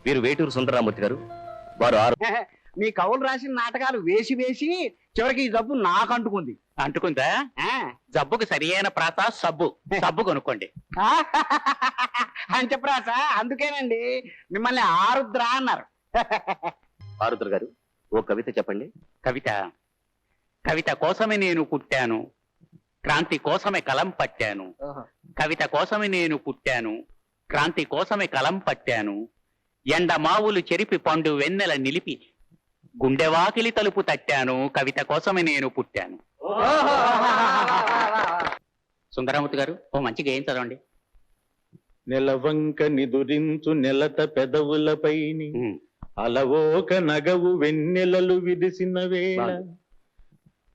వీరు వేటూరు సుందరరామూర్తి గారు. వారు మీ కవులు రాసిన నాటకాలు వేసి వేసి చివరికి ఈ జబ్బు నాకు అంటుకుంది. అంటుకుందా? జబ్బుకు సరి అయిన ప్రాత సబ్బు. సబ్బు కొనుక్కోండి. అంచప్రాస, అందుకేనండి మిమ్మల్ని ఆరుద్ర అన్నారు. ఆరుద్ర గారు, ఓ కవిత చెప్పండి. కవిత కవిత కోసమే నేను పుట్టాను, క్రాంతి కోసమే కలం పట్టాను. కవిత కోసమే నేను పుట్టాను, క్రాంతి కోసమే కలం పట్టాను. ఎండ మావులు చెరిపి పండు వెన్నెల నిలిపి గుండెవాకిలి తలుపు తట్టాను. కవిత కోసమే నేను పుట్టాను. సుందరమూర్తి గారు, ఓ మంచిగా ఏం చదవండి. నెలవంక నిదురించు నెలత పెదవులపైని అలవోక నగవు వెన్నెలలు విడిసిన వేళ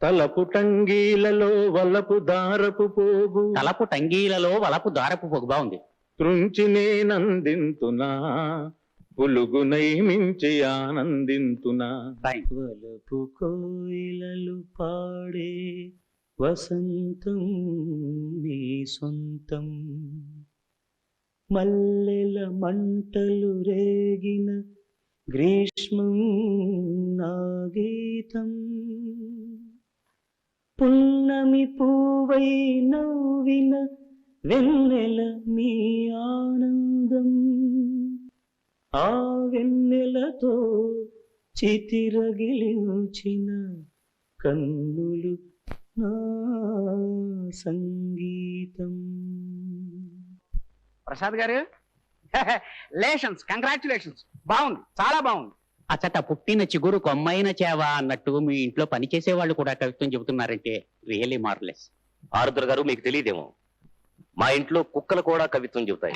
తలపు టంగీలలో వలపు దారపు పోగు. తలపు టంగీలలో వలపు దారపు పోగు బాగుంది. త్రుంచి నేనందింతునా పులుగునై మించి ఆనందింతునా. వలపు కోయిలలు పాడే వసంతం నీ సొంతం, మల్లెల మంటలు రేగిన గ్రీష్మం నా గీతం, పున్నమి పూవై నవ్విన వెన్నెల మీ ఆనందం, ఆ వెన్నెలతో చితిరగిలించిన కన్నులు నా సంగీతం. ప్రసాద్ గారు, లేషన్స్, కంగ్రాచులేషన్స్. బాగుంది, చాలా బాగుంది. అచ్చట పుట్టిన చిగురు కొమ్మైన చేవ అన్నట్టు మీ ఇంట్లో పనిచేసే వాళ్ళు కూడా కవిత్వం చెబుతున్నారంటే రియల్లీ మార్లెస్. ఆరుద్ర గారు, మీకు తెలియదేమో, మా ఇంట్లో కుక్కలు కూడా కవిత్వం చెబుతాయి.